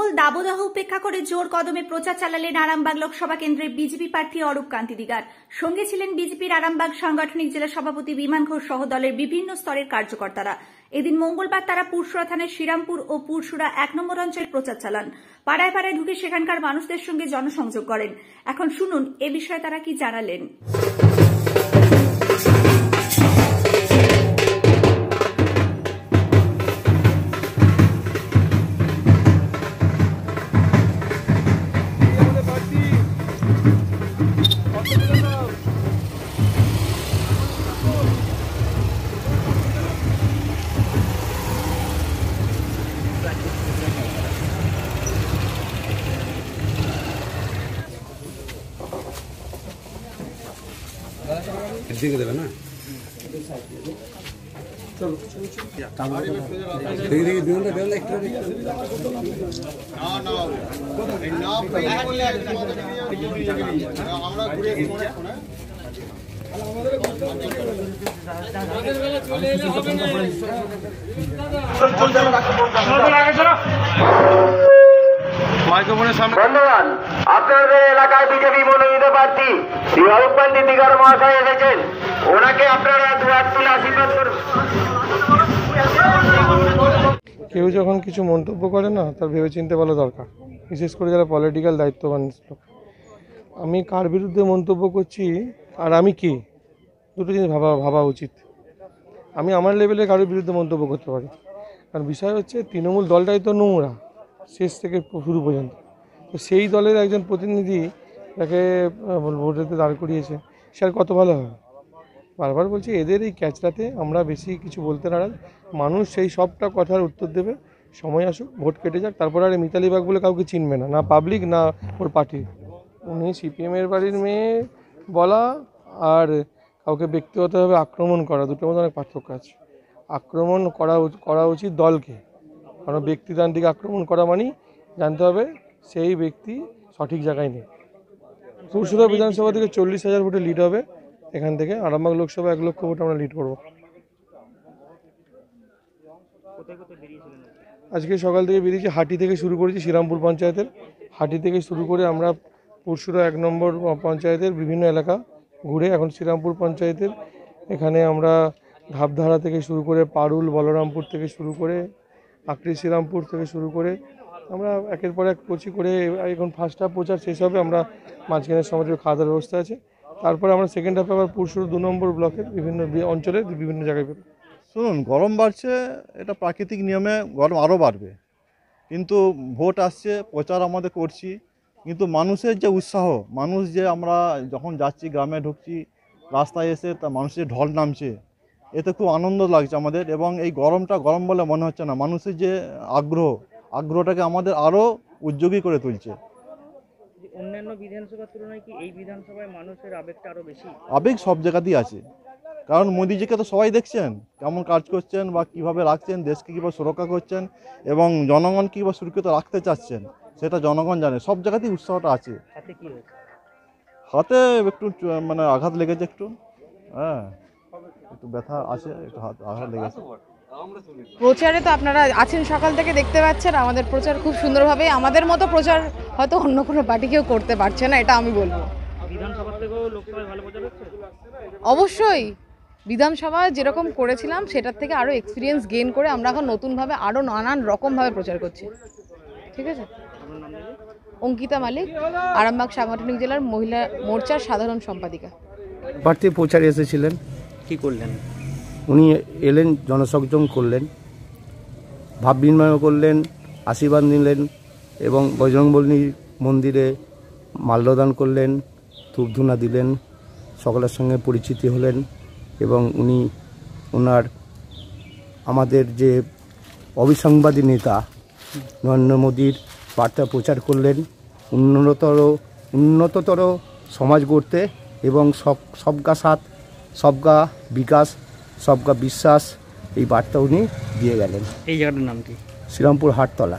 প্রবল দাবদাহ উপেক্ষা করে জোর কদমে প্রচার চালালেন আরামবাগ লোকসভা কেন্দ্রের বিজেপি প্রার্থী অরূপ কান্তি দিগার। সঙ্গে ছিলেন বিজেপির আরামবাগ সাংগঠনিক জেলা সভাপতি বিমান ঘোষ সহ দলের বিভিন্ন স্তরের কার্যকর্তারা। এদিন মঙ্গলবার তারা পুরসুরা থানার শ্রীরামপুর ও পুরসুরা ১ নম্বর অঞ্চলে প্রচার চালান। পাড়ায় পাড়ায় ঢুকে সেখানকার মানুষদের সঙ্গে জনসংযোগ করেন। এখন শুনুন এ বিষয়ে তারা কি জানালেন। দিকে দেবে না ধন্যবাদ। আপনাদের এলাকায় বিজেপি মনোনীত প্রার্থী শ্রী অরূপ কান্তি দিগার মহাশয় এসেছেন, ওনাকে আপনারা দুহাত তুলে আশীর্বাদ করুন। কেউ যখন কিছু মন্তব্য করে না, তার ভেবেচিন্তে বলা দরকার, বিশেষ করে যারা পলিটিক্যাল দায়িত্ববান লোক। আমি কার বিরুদ্ধে মন্তব্য করছি আর আমি কি, দুটো জিনিস ভাবা উচিত। আমি আমার লেভেলে কারোর বিরুদ্ধে মন্তব্য করতে পারি, কারণ বিষয় হচ্ছে তৃণমূল দলটাই তো নোংরা শেষ থেকে শুরু পর্যন্ত। তো সেই দলের একজন প্রতিনিধি তাকে ভোটেতে দাঁড় করিয়েছে, সে আর কত ভালো হয়। বারবার বলছি, এদের এই ক্যাচটাতে আমরা বেশি কিছু বলতে নারাজ। মানুষ সেই সবটা কথার উত্তর দেবে, সময় আসুক, ভোট কেটে যাক, তারপর আর মিতালি বাগ বলে কাউকে চিনবে না, না পাবলিক না ওর পার্টি। উনি সিপিএমের বাড়ির মেয়ে বলা আর কাউকে ব্যক্তিগতভাবে আক্রমণ করা, দুটোর মধ্যে অনেক পার্থক্য আছে। আক্রমণ করা উচিত দলকে, কারণ ব্যক্তিতান্ত্রিক আক্রমণ করা মানেই জানতে হবে সেই ব্যক্তি সঠিক জায়গায় নেই। পুরসুরা বিধানসভা থেকে 40,000 ভোটে লিড হবে, এখান থেকে আরামবাগ লোকসভা 1 লক্ষ ভোটে আমরা লিড করব। আজকে সকাল থেকে বেরিয়েছি, হাটি থেকে শুরু করেছি শ্রীরামপুর পঞ্চায়েতের। হাটি থেকে শুরু করে আমরা পুরসুরা 1 নম্বর পঞ্চায়েতের বিভিন্ন এলাকা ঘুরে এখন শ্রীরামপুর পঞ্চায়েতের এখানে আমরা ধাপধারা থেকে শুরু করে পারুল বলরামপুর থেকে শুরু করে আকরি শ্রীরামপুর থেকে শুরু করে আমরা একের পর এক করছি করে এখন ফার্স্ট হাফ প্রচার শেষ হবে। আমরা মাঝখানে সমাজের খাওয়া দাওয়ার ব্যবস্থা আছে, তারপরে আমরা সেকেন্ড হাফে আবার পুরসুর 2 নম্বর ব্লকের বিভিন্ন অঞ্চলের বিভিন্ন জায়গায় বেরোবো। শুনুন, গরম বাড়ছে, এটা প্রাকৃতিক নিয়মে গরম আরও বাড়বে, কিন্তু ভোট আসছে, প্রচার আমাদের করছি, কিন্তু মানুষের যে উৎসাহ, মানুষ যে আমরা যখন যাচ্ছি গ্রামে ঢুকছি, রাস্তায় এসে তা মানুষের ঢল নামছে, এতে খুব আনন্দ লাগছে আমাদের। এবং এই গরমটা গরম বলে মনে হচ্ছে না, মানুষের যে আগ্রহটাকে আমাদের আরও উদ্যোগী করে তুলছে। অন্যান্য বিধানসভার তুলনায় কি এই বিধানসভায় মানুষের আবেগটা আরও বেশি? আবেগ সব জায়গাতেই আছে, কারণ মোদিজিকে তো সবাই দেখছেন কেমন কাজ করছেন বা কীভাবে রাখছেন, দেশকে কীভাবে সুরক্ষা করছেন এবং জনগণ কীভাবে সুরক্ষিত রাখতে চাচ্ছেন সেটা জনগণ জানে। সব জায়গাতেই উৎসাহটা আছে। হাতে কি হয়েছে? হাতে একটু মানে আঘাত লেগেছে, একটু একটু ব্যথা আছে, একটু আঘাত লেগেছে। প্রচারে তো আপনারা আছেন সকাল থেকে, দেখতে পাচ্ছেন আমাদের প্রচার খুব সুন্দরভাবে। আমাদের মতো প্রচার হয়তো অন্য কোনো পার্টি কেউ করতে পারছে না, এটা আমি বলবো। বিধানসভা থেকেও লোকসভায় ভালো প্রচার হচ্ছে? অবশ্যই, বিধানসভা যেরকম করেছিলাম সেটার থেকে আরও এক্সপিরিয়েন্স গেইন করে আমরা এখন নতুনভাবে আরও নানান রকমভাবে প্রচার করছি। ঠিক আছে। অঙ্কিতা মালিক, আরামবাগ সাংগঠনিক জেলার মহিলা মোর্চার সাধারণ সম্পাদিকা। প্রার্থী প্রচারে এসেছিলেন, কি করলেন? উনি এলেন, জনসংযোগ করলেন, ভাব বিনিময় করলেন, আশীর্বাদ নিলেন এবং বজরংবলী মন্দিরে মাল্যদান করলেন, ধূপধুনা দিলেন, সকলের সঙ্গে পরিচিতি হলেন এবং উনি ওনার আমাদের যে অবিসংবাদী নেতা নরেন্দ্র মোদীর বার্তা প্রচার করলেন, উন্নততর সমাজ গড়তে এবং সবকা সাথ, সবকা বিকাশ, সবকা বিশ্বাস, এই বার্তা উনি দিয়ে গেলেন। এই জায়গাটার নাম কি? শ্রীরামপুর হাটতলা।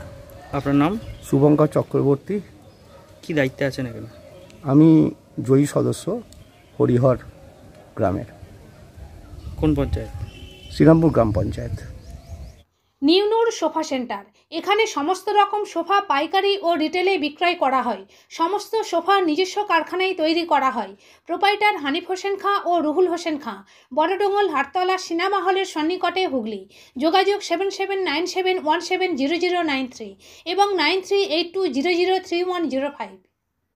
আপনার নাম? শুভঙ্কর চক্রবর্তী। কি দায়িত্বে আছেন এখানে? আমি জয়ী সদস্য হরিহর গ্রামের। কোন পঞ্চায়েত? শ্রীরামপুর গ্রাম পঞ্চায়েত। নিউনুর সোফা সেন্টার এখানে সমস্ত রকম সোফা পাইকারি ও রিটেলে বিক্রয় করা হয়। সমস্ত সোফা নিজস্ব কারখানায় তৈরি করা হয়। প্রোপাইটার হানিফ হোসেন খাঁ ও রুহুল হোসেন খাঁ, বড়ডোঙ্গল হাটতলা সিনেমা হলের সন্নিকটে, হুগলি। যোগাযোগ 7797170093 এবং 9382003105।